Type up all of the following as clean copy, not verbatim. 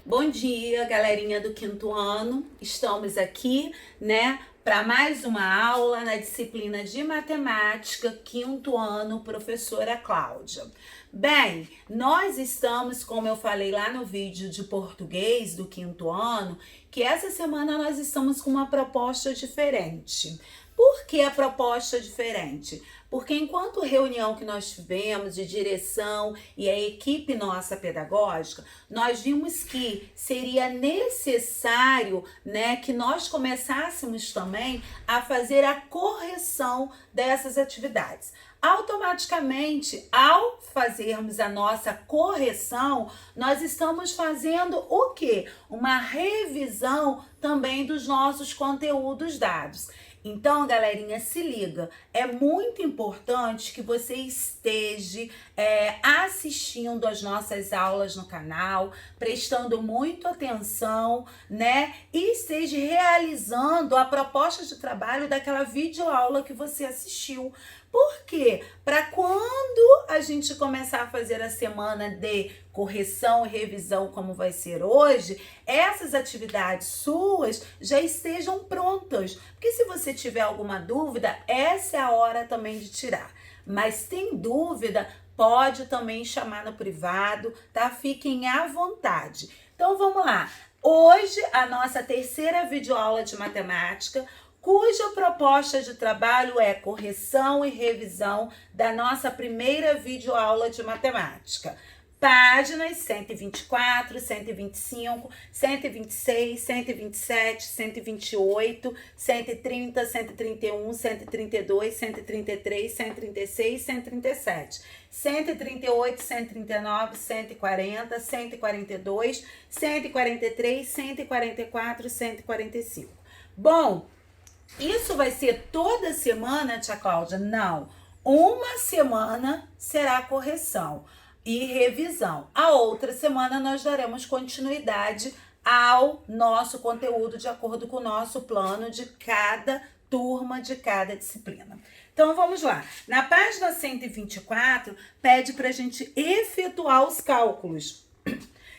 Bom dia, galerinha do quinto ano. Estamos aqui, para mais uma aula na disciplina de matemática, quinto ano, professora Cláudia. Bem, nós estamos, como eu falei lá no vídeo de português do quinto ano, que essa semana nós estamos com uma proposta diferente. Por que a proposta diferente? Porque enquanto reunião que nós tivemos de direção e a equipe nossa pedagógica, nós vimos que seria necessário, que nós começássemos também a fazer a correção dessas atividades. Automaticamente, ao fazermos a nossa correção, nós estamos fazendo o quê? Uma revisão também dos nossos conteúdos dados. Então, galerinha, se liga, é muito importante que você esteja assistindo as nossas aulas no canal, prestando muito atenção, e esteja realizando a proposta de trabalho daquela videoaula que você assistiu. Por quê? Para quando a gente começar a fazer a semana de correção e revisão, como vai ser hoje, essas atividades suas já estejam prontas. Porque se você tiver alguma dúvida, essa é a hora também de tirar. Mas tem dúvida, pode também chamar no privado, tá? Fiquem à vontade. Então vamos lá. Hoje, a nossa terceira videoaula de matemática, cuja proposta de trabalho é correção e revisão da nossa primeira videoaula de matemática. Páginas 124, 125, 126, 127, 128, 130, 131, 132, 133, 136, 137, 138, 139, 140, 142, 143, 144, 145. Bom, isso vai ser toda semana, tia Cláudia? Não. Uma semana será correção e revisão. A outra semana nós daremos continuidade ao nosso conteúdo de acordo com o nosso plano de cada turma, de cada disciplina. Então vamos lá. Na página 124, pede para a gente efetuar os cálculos.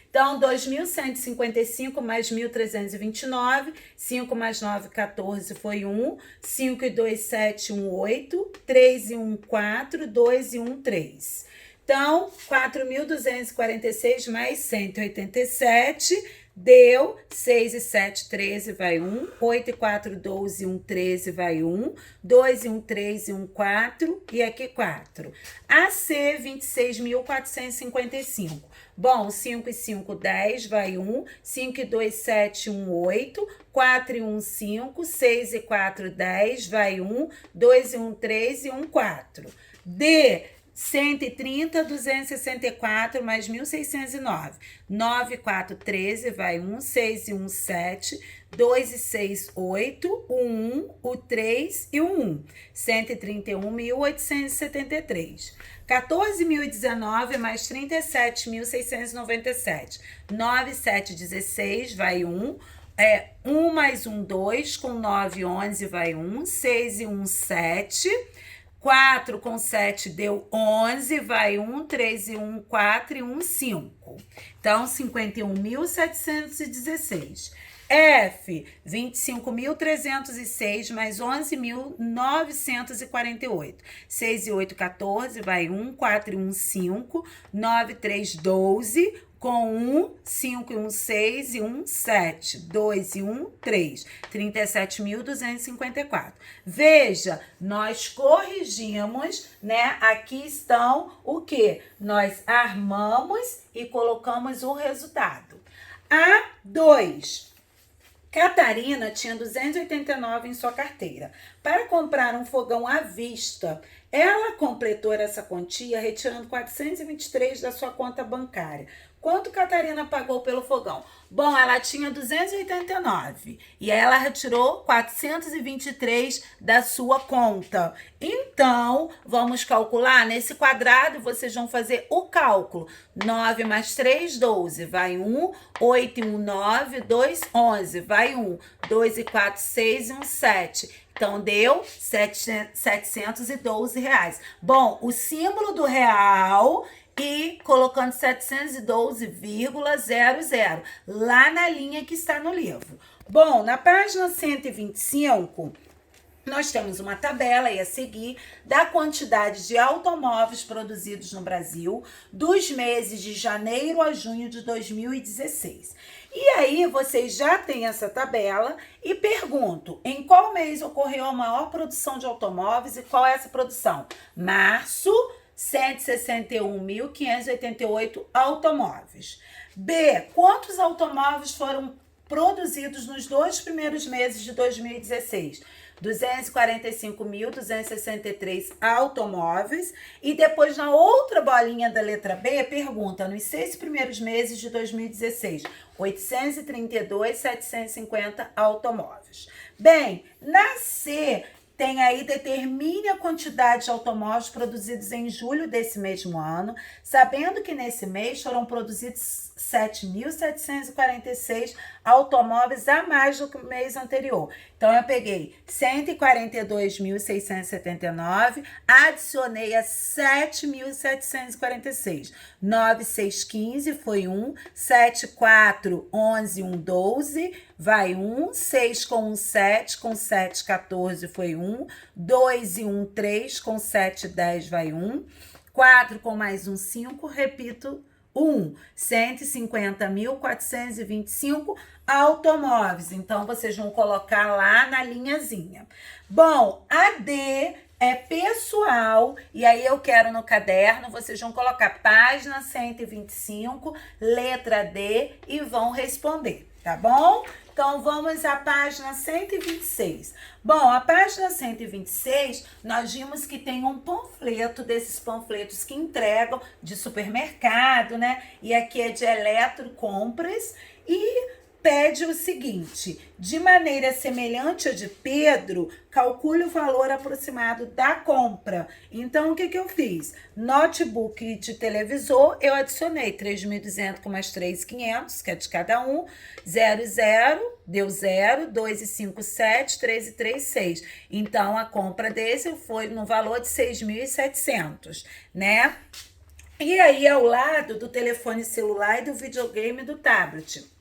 Então, 2.155 mais 1.329, 5 mais 9, 14 foi 1, 5 e 2, 7, 1, 8, 3 e 1, 4, 2 e 1, 3. Então, 4.246 mais 187 deu 6 e 7, 13, vai 1, 8 e 4, 12 e 1, 13, vai 1, 2 e 1, 3 e 1, 4, e aqui 4. AC, 26.455. Bom, 5 e 5, 10, vai 1, 5 e 2, 7, 1, 8, 4 e 1, 5, 6 e 4, 10, vai 1, 2 e 1, 3 e 1, 4. D, 130, 264 mais 1.609. 9 e 4, 13, vai 1, 6 e 1, 7, 2 e 6, 8, o 1, o 3 e o 1. 131.873. 14.019 mais 37.697. 9 e 7, 16, vai 1. 1 mais 1, 2, com 9, 11, vai 1. 6 e 1, 7. 4 com 7 deu 11, vai 1, 3 e 1, 4 e 1, 5. Então, 51.716. F, 25.306 mais 11.948. 6 e 8, 14, vai 1, 4 e 1, 5. 9, 3, 12. Com 1, 5 e 1, 6 e 1, 7. 2 e 1, 3. 37.254. Veja, nós corrigimos, Aqui estão o quê? Nós armamos e colocamos o resultado. A2. Catarina tinha 289 em sua carteira. Para comprar um fogão à vista, ela completou essa quantia retirando 423 da sua conta bancária. Quanto Catarina pagou pelo fogão? Bom, ela tinha 289 e ela retirou 423 da sua conta. Então, vamos calcular. Nesse quadrado, vocês vão fazer o cálculo. 9 mais 3, 12, vai 1. 8 e 1, 9, 2, 11, vai 1. 2 e 4, 6 e 1, 7. Então, deu R$ 712. Bom, o símbolo do real e colocando 712,00 lá na linha que está no livro. Bom, na página 125, nós temos uma tabela aí a seguir da quantidade de automóveis produzidos no Brasil dos meses de janeiro a junho de 2016. E aí vocês já têm essa tabela e pergunto, em qual mês ocorreu a maior produção de automóveis e qual é essa produção? Março, 161.588 automóveis. B, quantos automóveis foram produzidos nos 2 primeiros meses de 2016? 245.263 automóveis. E depois, na outra bolinha da letra B, pergunta, nos 6 primeiros meses de 2016, 832.750 automóveis. Bem, na C, tem aí, determine a quantidade de automóveis produzidos em julho desse mesmo ano, sabendo que nesse mês foram produzidos 7.746 automóveis a mais do que o mês anterior. Então, eu peguei 142.679, adicionei a 7.746. 9,615 foi 1, 7,4, 11, 1, 12, vai 1, 6 com 1, 7, com 7, 14 foi 1, 2 e 1, 3, com 7, 10 vai 1, 4 com mais 1, 5, repito, 150.425 automóveis. Então, vocês vão colocar lá na linhazinha. Bom, a D é pessoal, e aí eu quero no caderno, vocês vão colocar página 125, letra D, e vão responder, tá bom? Então, vamos à página 126. Bom, a página 126, nós vimos que tem um panfleto, desses panfletos que entregam de supermercado, né? E aqui é de Eletrocompras e pede o seguinte, de maneira semelhante à de Pedro, calcule o valor aproximado da compra. Então, o que eu fiz? Notebook de televisor, eu adicionei 3.200 com mais 3.500, que é de cada um, 0, 0, deu 0, 2 e 5, 7, 3 e 3, 6. Então, a compra desse foi no valor de 6.700, né? E aí, ao lado do telefone celular e do videogame do tablet,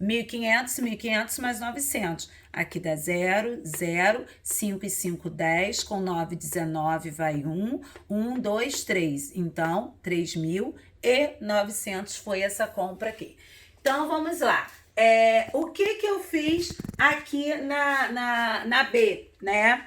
1.500 mais 900. Aqui dá 0, 0, 5 e 5, 10, com 9, 19, vai 1, 1, 2, 3. Então, 3.900 foi essa compra aqui. Então, vamos lá. O que eu fiz aqui na B, né?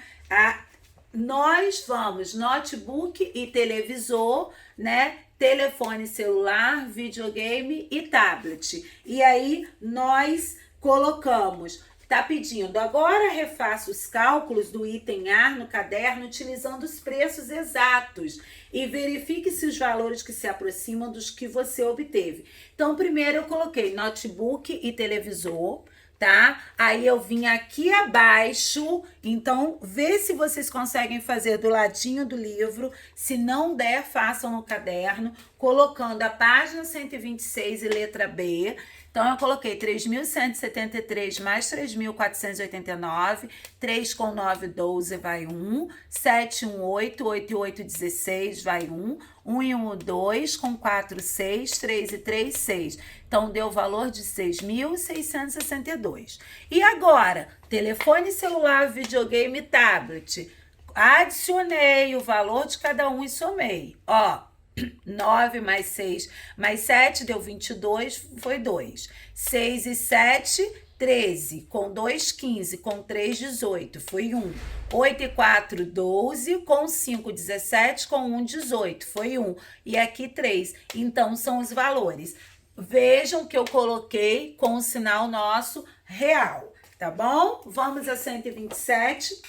Nós vamos notebook e televisor, né? Telefone celular, videogame e tablet. E aí, nós colocamos, tá pedindo, agora refaça os cálculos do item A no caderno utilizando os preços exatos e verifique se os valores que se aproximam dos que você obteve. Então, primeiro eu coloquei notebook e televisor, tá? Aí eu vim aqui abaixo, então vê se vocês conseguem fazer do ladinho do livro, se não der, façam no caderno, colocando a página 126 e letra B. Então, eu coloquei 3.173 mais 3.489, 3 com 9, 12, vai 1, 7, 1, 8, 8 e 8, 16, vai 1, 1 e 1, 2, com 4, 6, 3 e 3, 6. Então, deu o valor de 6.662. E agora, telefone celular, videogame e tablet. Adicionei o valor de cada um e somei. Ó, 9 mais 6 mais 7 deu 22, foi 2. 6 e 7, 13. Com 2, 15. Com 3, 18. Foi 1. 8 e 4, 12. Com 5, 17. Com 1, 18. Foi 1. E aqui 3. Então, são os valores. Vejam que eu coloquei com o sinal nosso real, tá bom? Vamos a 127.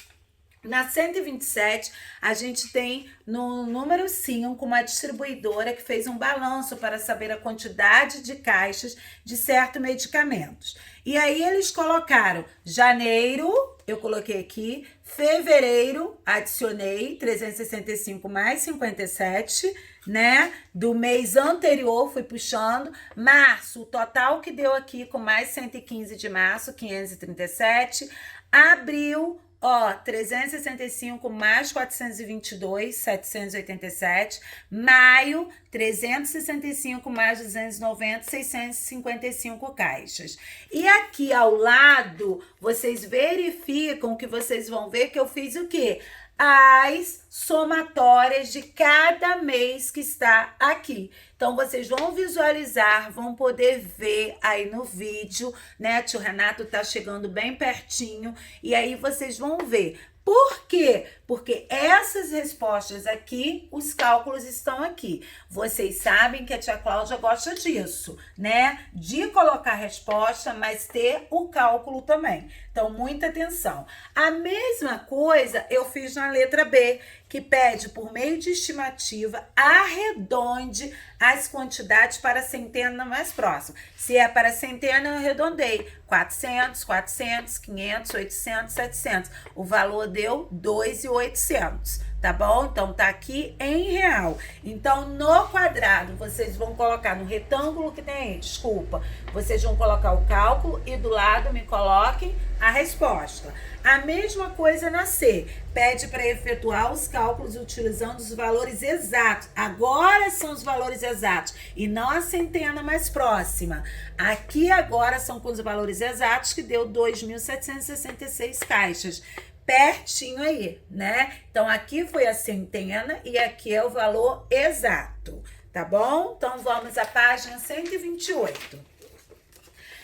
Na 127, a gente tem no número 5 uma distribuidora que fez um balanço para saber a quantidade de caixas de certos medicamentos. E aí eles colocaram janeiro, eu coloquei aqui, fevereiro, adicionei 365 mais 57, né? Do mês anterior fui puxando, março, o total que deu aqui com mais 115 de março, 537, abril, ó, 365 mais 422, 787. Maio, 365 mais 290, 655 caixas. E aqui ao lado, vocês verificam que vocês vão ver que eu fiz o quê? As somatórias de cada mês que está aqui. Então, vocês vão visualizar, vão poder ver aí no vídeo, né? Tio Renato tá chegando bem pertinho e aí vocês vão ver. Por quê? Porque essas respostas aqui, os cálculos estão aqui. Vocês sabem que a tia Cláudia gosta disso, né? De colocar a resposta, mas ter o cálculo também. Então, muita atenção. A mesma coisa eu fiz na letra B, que pede, por meio de estimativa, arredonde as quantidades para a centena mais próxima. Se é para a centena, eu arredondei. 400, 400, 500, 800, 700. O valor deu 2.800, tá bom? Então, tá aqui em real. Então, no quadrado, vocês vão colocar no retângulo que tem aí, desculpa. Vocês vão colocar o cálculo e do lado me coloquem a resposta. A mesma coisa na C. Pede para efetuar os cálculos utilizando os valores exatos. Agora são os valores exatos e não a centena mais próxima. Aqui agora são com os valores exatos que deu 2.766 caixas. Pertinho aí, né? Então, aqui foi a centena e aqui é o valor exato, tá bom? Então, vamos à página 128.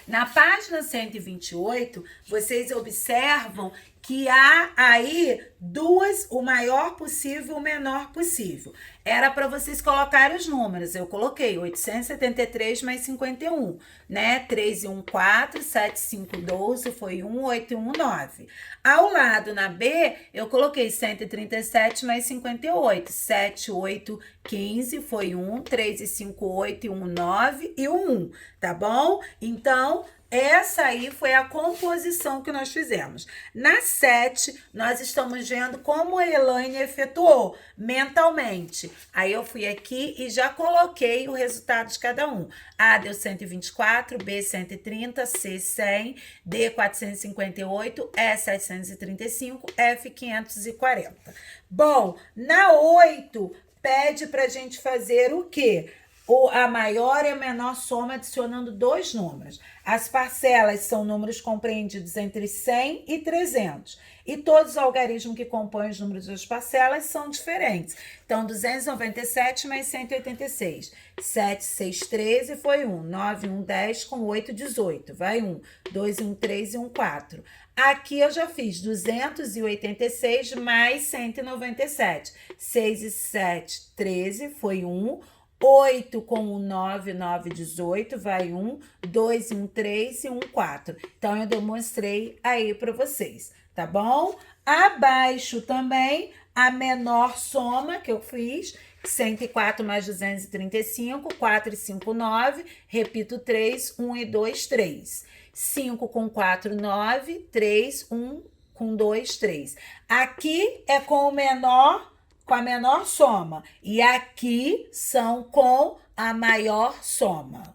Na página 128, vocês observam que há aí duas, o maior possível e o menor possível. Era para vocês colocarem os números. Eu coloquei 873 mais 51, né? 3 e 1, 4, 7, 5, 12, foi 1, 8 e 1, 9. Ao lado, na B, eu coloquei 137 mais 58, 7, 8, 15, foi 1, 3 e 5, 8 e 1, 9 e 1, tá bom? Então, essa aí foi a composição que nós fizemos. Na 7, nós estamos vendo como a Elaine efetuou mentalmente. Aí eu fui aqui e já coloquei o resultado de cada um. A deu 124, B 130, C 100, D 458, E 735, F 540. Bom, na 8, pede pra gente fazer o quê? A maior e a menor soma adicionando dois números. As parcelas são números compreendidos entre 100 e 300. E todos os algarismos que compõem os números das parcelas são diferentes. Então, 297 mais 186. 7, 6, 13 foi 1. 9, 1, 10 com 8, 18. Vai 1. 2, 1, 3 e 1, 4. Aqui eu já fiz 286 mais 197. 6 e 7, 13 foi 1. 8 com o 9, 9, 18, vai 1, 2, 1, 3 e 1, 4. Então, eu demonstrei aí para vocês, tá bom? Abaixo também, a menor soma que eu fiz, 104 mais 235, 4 e 5, 9, repito 3, 1 e 2, 3. 5 com 4, 9, 3, 1 com 2, 3. Aqui é com o menor, com a menor soma. E aqui são com a maior soma.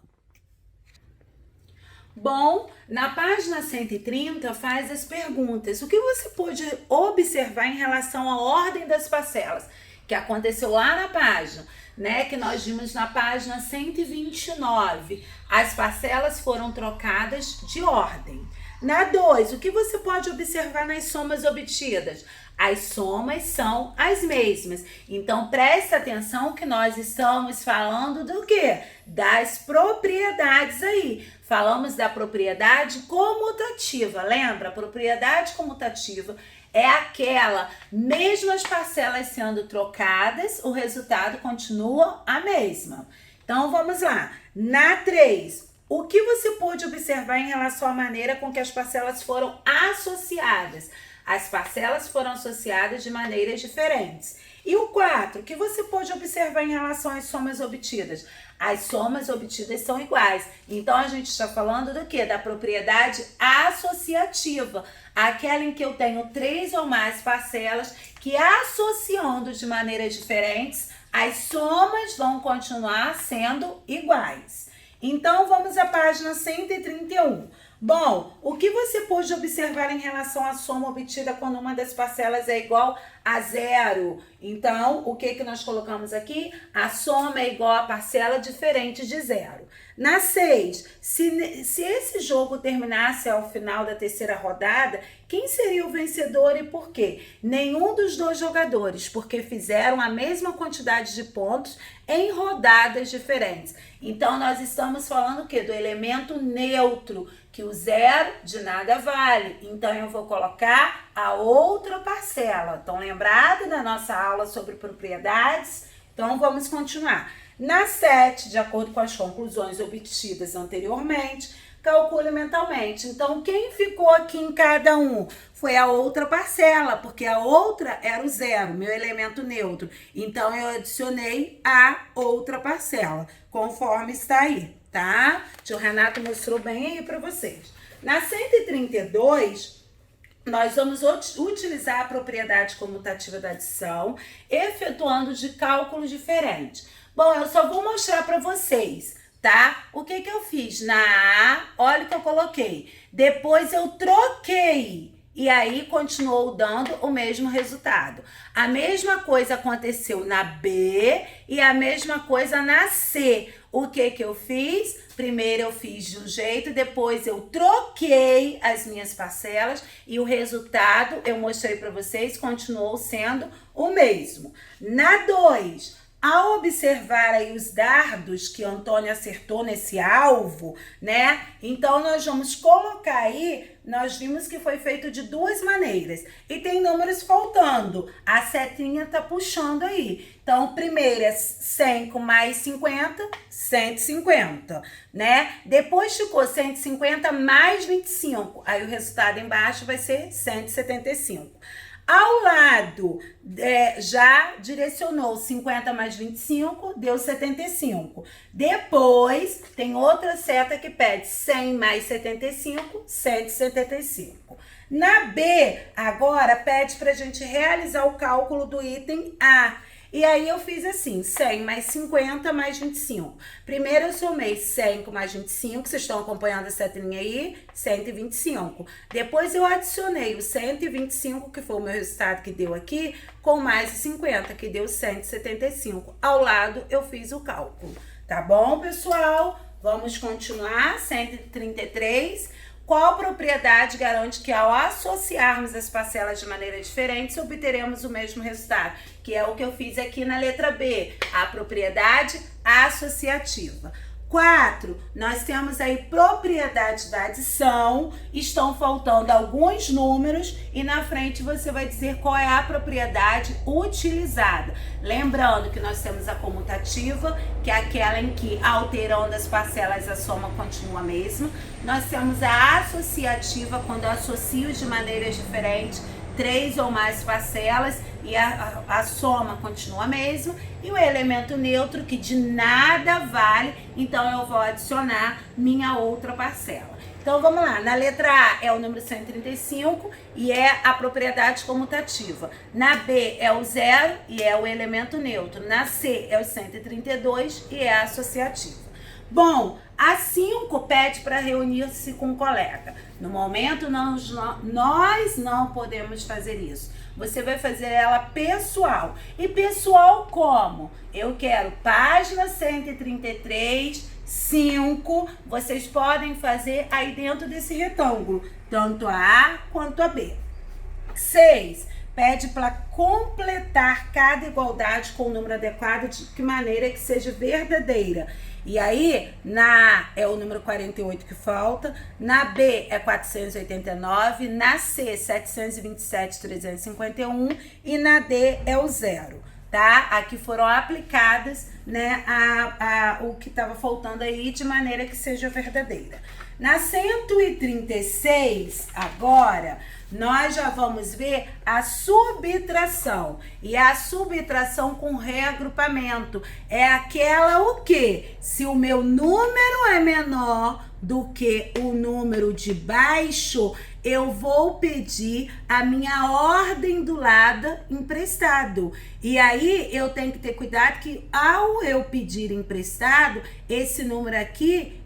Bom, na página 130 faz as perguntas. O que você pode observar em relação à ordem das parcelas? Que aconteceu lá na página, né? Que nós vimos na página 129. As parcelas foram trocadas de ordem. Na 2, o que você pode observar nas somas obtidas? As somas são as mesmas. Então, preste atenção que nós estamos falando do quê? Das propriedades aí. Falamos da propriedade comutativa. Lembra? A propriedade comutativa é aquela, mesmo as parcelas sendo trocadas, o resultado continua a mesma. Então, vamos lá. Na 3, o que você pôde observar em relação à maneira com que as parcelas foram associadas? As parcelas foram associadas de maneiras diferentes. E o 4, o que você pode observar em relação às somas obtidas? As somas obtidas são iguais. Então, a gente está falando do quê? Da propriedade associativa. Aquela em que eu tenho 3 ou mais parcelas que, associando de maneiras diferentes, as somas vão continuar sendo iguais. Então, vamos à página 131. Bom, o que você pôde observar em relação à soma obtida quando uma das parcelas é igual a zero? Então, o que nós colocamos aqui? A soma é igual a parcela diferente de zero. Na 6, se esse jogo terminasse ao final da terceira rodada, quem seria o vencedor e por quê? Nenhum dos dois jogadores, porque fizeram a mesma quantidade de pontos em rodadas diferentes. Então, nós estamos falando o quê? Do elemento neutro, que o zero de nada vale. Então, eu vou colocar a outra parcela. Estão lembrados da nossa aula sobre propriedades? Então, vamos continuar. Na 7, de acordo com as conclusões obtidas anteriormente, calcule mentalmente. Então, quem ficou aqui em cada um? Foi a outra parcela, porque a outra era o zero, meu elemento neutro. Então, eu adicionei a outra parcela, conforme está aí, tá? O tio Renato mostrou bem aí para vocês. Na 132, nós vamos utilizar a propriedade comutativa da adição, efetuando de cálculos diferentes. Bom, eu só vou mostrar para vocês, tá? O que eu fiz? Na A, olha o que eu coloquei. Depois eu troquei e aí continuou dando o mesmo resultado. A mesma coisa aconteceu na B e a mesma coisa na C. O que eu fiz? Primeiro eu fiz de um jeito, depois eu troquei as minhas parcelas e o resultado, eu mostrei para vocês, continuou sendo o mesmo. Na 2, ao observar aí os dardos que Antônio acertou nesse alvo, né? Então, nós vamos colocar aí, nós vimos que foi feito de duas maneiras. E tem números faltando. A setinha tá puxando aí. Então, primeiro é 100 com mais 50, 150, né? Depois ficou 150 mais 25. Aí o resultado embaixo vai ser 175. Ao lado, já direcionou 50 mais 25, deu 75. Depois, tem outra seta que pede 100 mais 75, 175. Na B, agora, pede para a gente realizar o cálculo do item A. E aí eu fiz assim, 100 mais 50 mais 25. Primeiro eu somei 100 com mais 25, vocês estão acompanhando essa setinha aí, 125. Depois eu adicionei o 125, que foi o meu resultado que deu aqui, com mais 50, que deu 175. Ao lado eu fiz o cálculo. Tá bom, pessoal? Vamos continuar, 133. Qual propriedade garante que ao associarmos as parcelas de maneira diferente, obteremos o mesmo resultado? Que é o que eu fiz aqui na letra B, a propriedade associativa. 4, nós temos aí propriedade da adição, estão faltando alguns números e na frente você vai dizer qual é a propriedade utilizada. Lembrando que nós temos a comutativa, que é aquela em que, alterando as parcelas, a soma continua a mesma. Nós temos a associativa, quando eu associo de maneiras diferentes 3 ou mais parcelas e a soma continua a mesma. E o elemento neutro, que de nada vale, então eu vou adicionar minha outra parcela. Então vamos lá, na letra A é o número 135 e é a propriedade comutativa. Na B é o zero e é o elemento neutro. Na C é o 132 e é a associativa. Bom, a 5 pede para reunir-se com um colega. No momento, nós não podemos fazer isso. Você vai fazer ela pessoal. E pessoal como? Eu quero página 133, 5. Vocês podem fazer aí dentro desse retângulo, tanto a A quanto a B. 6. Pede para completar cada igualdade com o número adequado de que maneira que seja verdadeira. E aí, na A é o número 48 que falta, na B é 489, na C 727, 351 e na D é o zero, tá? Aqui foram aplicadas, né, o que estava faltando aí de maneira que seja verdadeira. Na 136, agora, nós já vamos ver a subtração. E a subtração com reagrupamento é aquela o quê? Se o meu número é menor do que o número de baixo, eu vou pedir a minha ordem do lado emprestado. E aí eu tenho que ter cuidado que ao eu pedir emprestado, esse número aqui,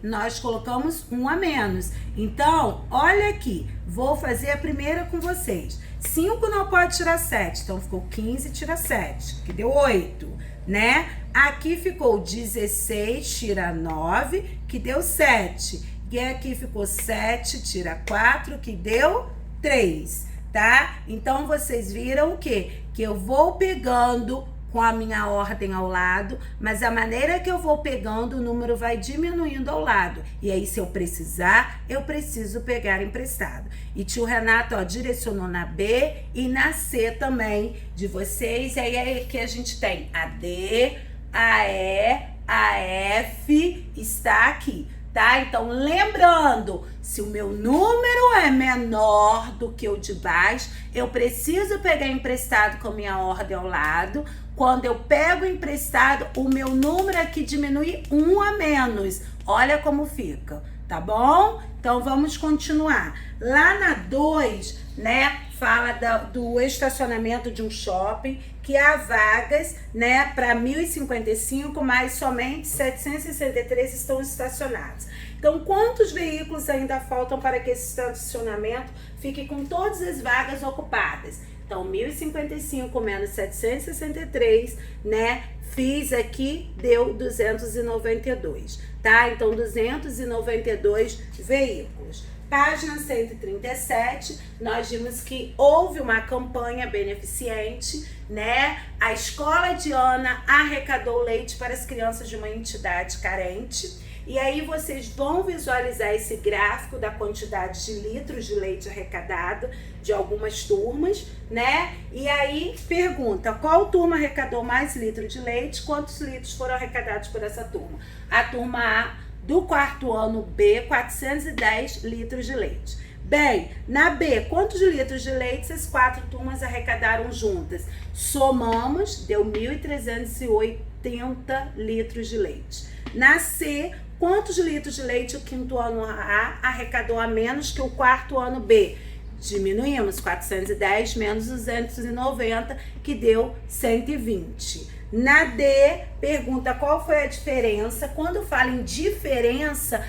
nós colocamos um a menos. Então, olha aqui, vou fazer a primeira com vocês. 5 não pode tirar 7, então ficou 15, tira 7, que deu 8, né? Aqui ficou 16, tira 9, que deu 7. E aqui ficou 7, tira 4, que deu 3, tá? Então, vocês viram o quê? Que eu vou pegando com a minha ordem ao lado, mas a maneira que eu vou pegando, o número vai diminuindo ao lado. E aí, se eu precisar, eu preciso pegar emprestado. E tio Renato, ó, direcionou na B e na C também de vocês. E aí é que a gente tem a D, a E, a F, está aqui, tá? Então, lembrando, se o meu número é menor do que o de baixo, eu preciso pegar emprestado com a minha ordem ao lado. Quando eu pego emprestado, o meu número aqui diminui um a menos. Olha como fica, tá bom? Então, vamos continuar. Lá na 2, né, fala do estacionamento de um shopping, que há vagas, né, para 1.055, mas somente 763 estão estacionados. Então, quantos veículos ainda faltam para que esse estacionamento fique com todas as vagas ocupadas? Então, 1.055 menos 763, né? Fiz aqui, deu 292, tá? Então, 292 veículos. Página 137, nós vimos que houve uma campanha beneficente, né? A Escola Diana arrecadou leite para as crianças de uma entidade carente. E aí vocês vão visualizar esse gráfico da quantidade de litros de leite arrecadado de algumas turmas, né? E aí pergunta, qual turma arrecadou mais litros de leite? Quantos litros foram arrecadados por essa turma? A turma A do quarto ano B, 410 litros de leite. Bem, na B, quantos litros de leite as 4 turmas arrecadaram juntas? Somamos, deu 1.380 litros de leite. Na C, quantos litros de leite o quinto ano A arrecadou a menos que o quarto ano B? Diminuímos, 410 menos 290, que deu 120. Na D, pergunta qual foi a diferença. Quando fala em diferença,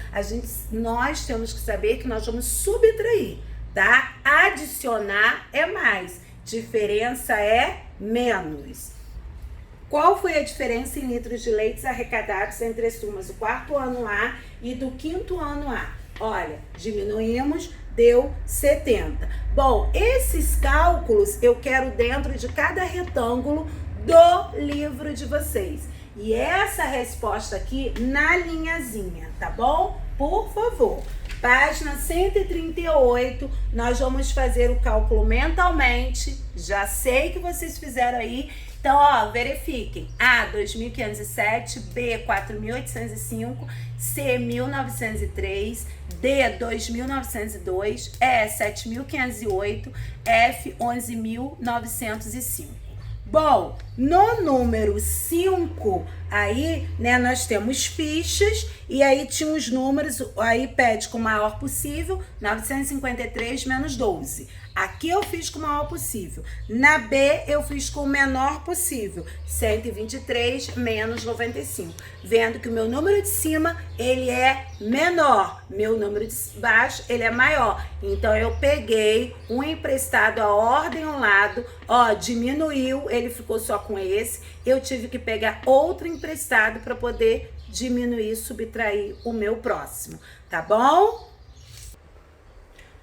nós temos que saber que nós vamos subtrair, tá? Adicionar é mais, diferença é menos. Qual foi a diferença em litros de leite arrecadados entre as turmas do quarto ano A e do quinto ano A? Olha, diminuímos, deu 70. Bom, esses cálculos eu quero dentro de cada retângulo do livro de vocês. E essa resposta aqui na linhazinha, tá bom? Por favor. Página 138, nós vamos fazer o cálculo mentalmente. Já sei que vocês fizeram aí. Então, ó, verifiquem. A, 2.507, B, 4.805, C, 1.903, D, 2.902, E, 7.508, F, 11.905. Bom, no número 5, aí, né, nós temos fichas e aí tinha os números, aí pede com o maior possível, 953 menos 12. Aqui eu fiz com o maior possível. Na B, eu fiz com o menor possível, 123 menos 95. Vendo que o meu número de cima, ele é menor. Meu número de baixo, ele é maior. Então, eu peguei um emprestado, a ordem ao lado, ó, diminuiu, ele ficou só com esse. Eu tive que pegar outro emprestado para poder diminuir, subtrair o meu próximo. Tá bom?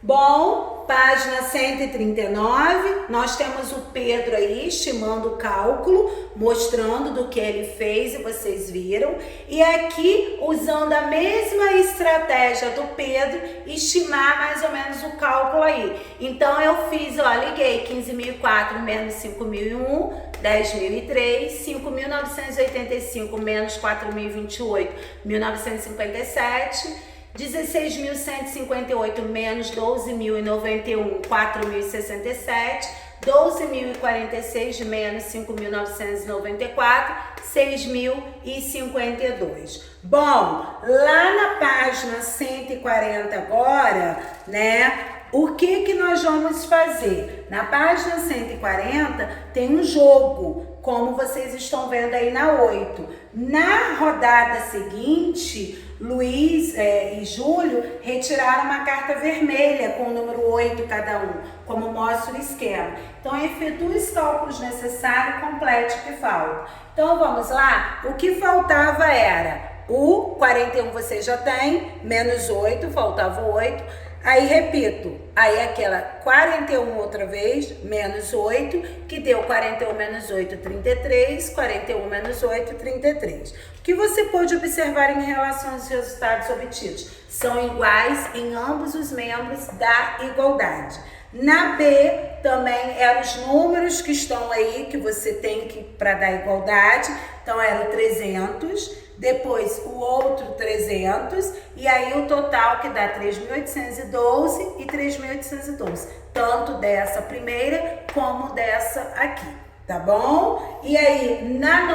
Bom, página 139, nós temos o Pedro aí estimando o cálculo, mostrando do que ele fez e vocês viram. E aqui, usando a mesma estratégia do Pedro, estimar mais ou menos o cálculo aí. Então, eu fiz, ó, liguei 15.004 menos 5.001, 10.003, 5.985 menos 4.028, 1.957... 16.158 menos 12.091, 4.067, 12.046 menos 5.994, 6.052. Bom, lá na página 140 agora, né? O que nós vamos fazer? Na página 140 tem um jogo, como vocês estão vendo aí na 8. Na rodada seguinte, Luiz e Júlio retiraram uma carta vermelha com o número 8 cada um, como mostra o esquema. Então, efetue os cálculos necessários e complete o que falta. Então, vamos lá? O que faltava era o 41 você já tem, menos 8, faltava 8. Aí, repito, aí aquela 41 outra vez, menos 8, que deu 41 menos 8, 33, 41 menos 8, 33. O que você pode observar em relação aos resultados obtidos? São iguais em ambos os membros da igualdade. Na B, também eram os números que estão aí, que você tem que para dar igualdade. Então, era o 300, depois o outro 300, e aí o total que dá 3.812 e 3.812. Tanto dessa primeira como dessa aqui, tá bom? E aí, na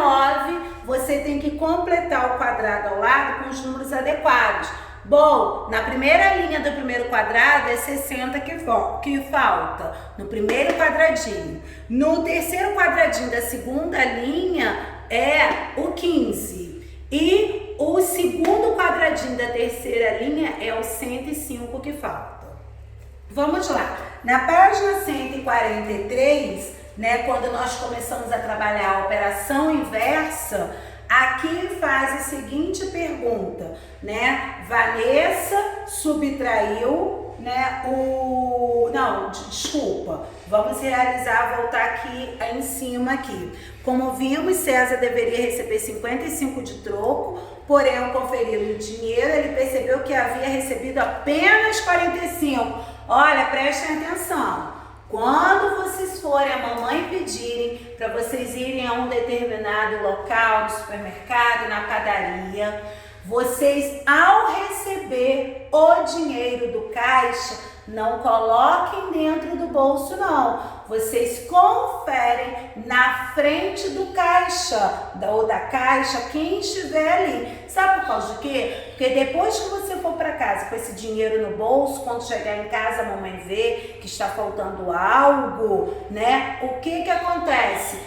9, você tem que completar o quadrado ao lado com os números adequados. Bom, na primeira linha do primeiro quadrado é 60 que falta, no primeiro quadradinho. No terceiro quadradinho da segunda linha é o 15. E o segundo quadradinho da terceira linha é o 105 que falta. Vamos lá. Na página 143, né, quando nós começamos a trabalhar a operação inversa, aqui faz a seguinte pergunta, né? Vanessa subtraiu, né, vamos voltar aqui em cima aqui. Como vimos, César deveria receber 55 de troco, porém, ao conferir o dinheiro, ele percebeu que havia recebido apenas 45. Olha, prestem atenção. Quando vocês forem a mamãe pedirem para vocês irem a um determinado local, no supermercado, na padaria, vocês, ao receber o dinheiro do caixa, não coloquem dentro do bolso, não. Vocês conferem na frente do caixa, ou da caixa, quem estiver ali. Sabe por causa de quê? Porque depois que você for para casa com esse dinheiro no bolso, quando chegar em casa a mamãe vê que está faltando algo, né? O que acontece?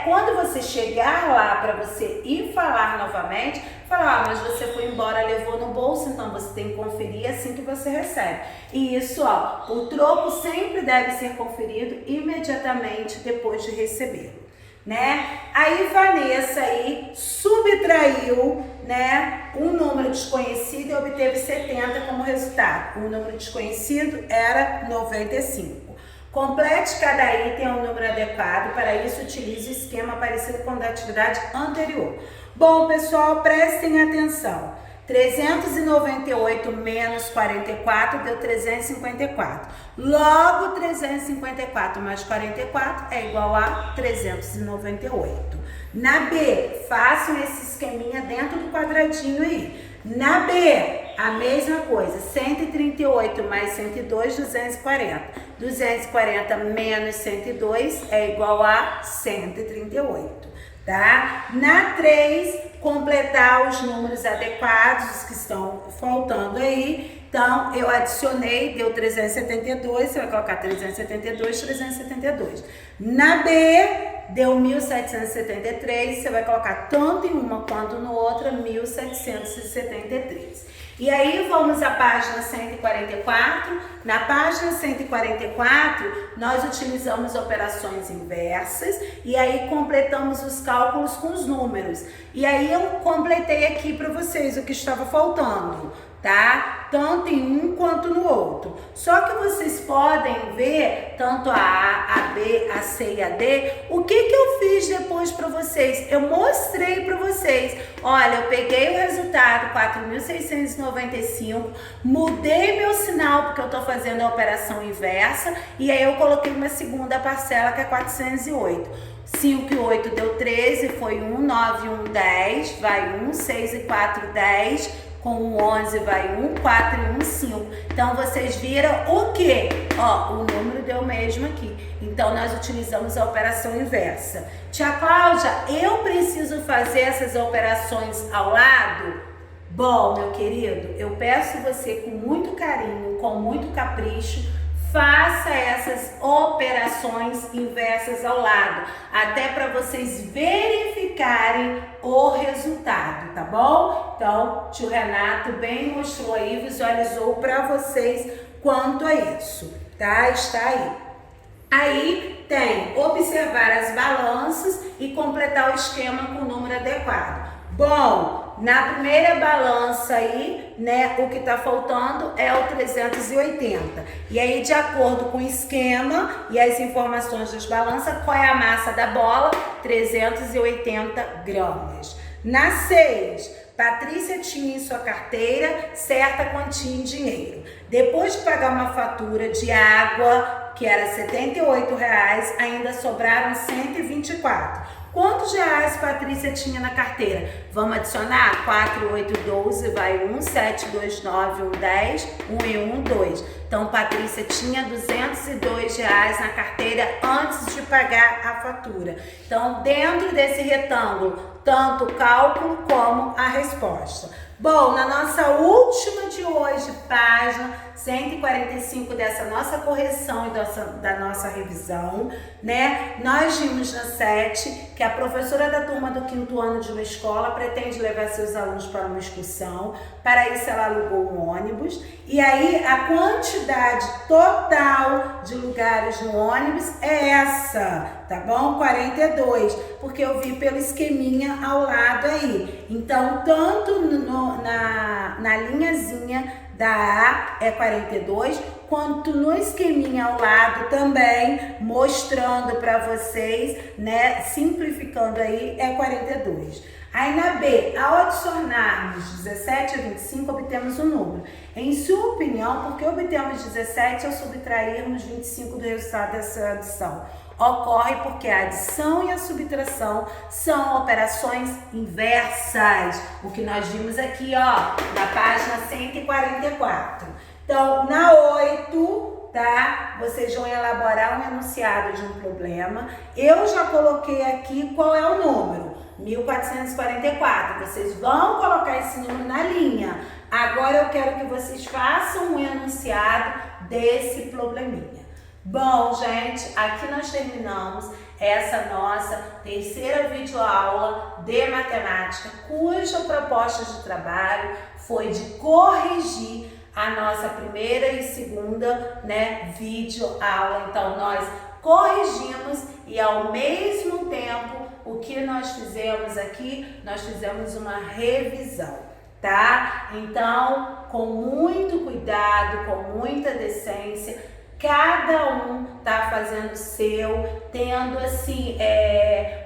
Quando você chegar lá para você ir falar novamente, falar, mas você foi embora, levou no bolso, então você tem que conferir assim que você recebe. E isso, o troco sempre deve ser conferido imediatamente depois de receber, né? Aí Vanessa aí subtraiu, né, um número desconhecido e obteve 70 como resultado. O número desconhecido era 95. Complete cada item ao número adequado, para isso utilize o esquema parecido com o da atividade anterior. Bom, pessoal, prestem atenção. 398 menos 44 deu 354. Logo, 354 mais 44 é igual a 398. Na B, façam esse esqueminha dentro do quadradinho aí. Na B, a mesma coisa, 138 mais 102, 240. 240 menos 102 é igual a 138, tá? Na 3, completar os números adequados que estão faltando aí. Então, eu adicionei, deu 372, você vai colocar 372, 372. Na B, deu 1773, você vai colocar tanto em uma quanto no outra, 1773. E aí, vamos à página 144. Na página 144, nós utilizamos operações inversas e aí completamos os cálculos com os números. E aí, eu completei aqui para vocês o que estava faltando, tá? Tanto em um quanto no outro. Só que vocês podem ver, tanto a A, a B, a C e a D, o que eu fiz depois para vocês? Eu mostrei para vocês. Olha, eu peguei o resultado, 4.695, mudei meu sinal, porque eu estou fazendo a operação inversa, e aí eu coloquei uma segunda parcela, que é 408. 5 e 8 deu 13, foi 1, 9 e 1, 10, vai 1, 6 e 4, 10, com o 11 vai 1, 4 e 1, 5. Então, vocês viram o quê? Ó, o número deu o mesmo aqui. Então, nós utilizamos a operação inversa. Tia Cláudia, eu preciso fazer essas operações ao lado? Bom, meu querido, eu peço você com muito carinho, com muito capricho, faça essas operações inversas ao lado, até para vocês verificarem o resultado, tá bom? Então, tio Renato bem mostrou aí, visualizou para vocês quanto a isso, tá? Está aí. Aí tem observar as balanças e completar o esquema com o número adequado. Bom, na primeira balança aí, né, o que tá faltando é o 380. E aí, de acordo com o esquema e as informações das balanças, qual é a massa da bola? 380 gramas. Na 6, Patrícia tinha em sua carteira certa quantia em dinheiro. Depois de pagar uma fatura de água, que era R$ 78, ainda sobraram 124. Quantos reais Patrícia tinha na carteira? Vamos adicionar? 4, 8, 12, vai 1, 7, 2, 9, 1, 10, 1 e 1, 2. Então, Patrícia tinha R$ 202 na carteira antes de pagar a fatura. Então, dentro desse retângulo, tanto o cálculo como a resposta. Bom, na nossa última de hoje, página 145 dessa nossa correção e da nossa revisão, né? Nós vimos na 7 que a professora da turma do 5º ano de uma escola pretende levar seus alunos para uma excursão. Para isso, ela alugou um ônibus. E aí, a quantidade total de lugares no ônibus é essa, tá bom? 42, porque eu vi pelo esqueminha ao lado aí. Então, tanto na linhazinha da A é 42, quanto no esqueminha ao lado também, mostrando para vocês, né, simplificando aí, é 42. Aí na B, ao adicionarmos 17 a 25, obtemos um número. Em sua opinião, por que obtemos 17 ao subtrairmos 25 do resultado dessa adição? Ocorre porque a adição e a subtração são operações inversas. O que nós vimos aqui, ó, na página 144. Então, na 8, tá? Vocês vão elaborar um enunciado de um problema. Eu já coloquei aqui qual é o número. 1444. Vocês vão colocar esse número na linha. Agora eu quero que vocês façam um enunciado desse probleminha. Bom, gente, aqui nós terminamos essa nossa terceira videoaula de matemática, cuja proposta de trabalho foi de corrigir a nossa primeira e segunda, né, videoaula. Então, nós corrigimos e ao mesmo tempo o que nós fizemos aqui, nós fizemos uma revisão, tá? Então, com muito cuidado, com muita decência, cada um tá fazendo o seu, tendo assim,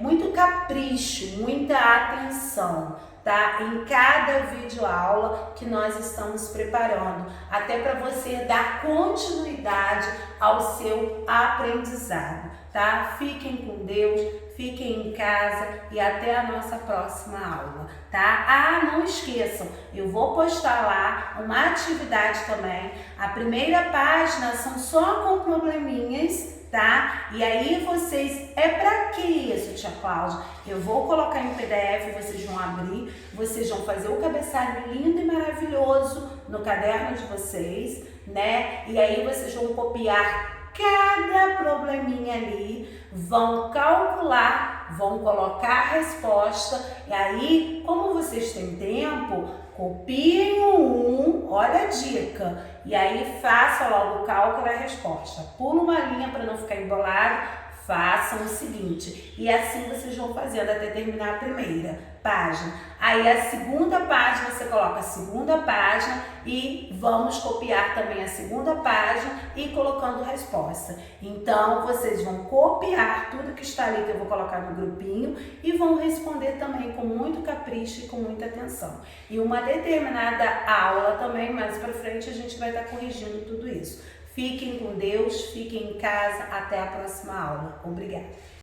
muito capricho, muita atenção, tá? Em cada videoaula que nós estamos preparando, até para você dar continuidade ao seu aprendizado, tá? Fiquem com Deus, fiquem em casa e até a nossa próxima aula, tá? Ah, não esqueçam, eu vou postar lá uma atividade também. A primeira página são só com probleminhas, tá? E aí vocês, pra que isso, tia Cláudia? Eu vou colocar em PDF, vocês vão abrir, vocês vão fazer o cabeçalho lindo e maravilhoso no caderno de vocês, né? E aí vocês vão copiar cada probleminha ali, vão calcular, vão colocar a resposta, e aí, como vocês têm tempo, copiem o 1, olha a dica, e aí faça logo o cálculo e a resposta. Pula uma linha para não ficar embolado, façam o seguinte, e assim vocês vão fazendo até terminar a primeira página. Aí a segunda página, você coloca a segunda página e vamos copiar também a segunda página e colocando resposta. Então, vocês vão copiar tudo que está ali que eu vou colocar no grupinho e vão responder também com muito capricho e com muita atenção. E uma determinada aula também, mais para frente, a gente vai estar corrigindo tudo isso. Fiquem com Deus, fiquem em casa, até a próxima aula. Obrigada.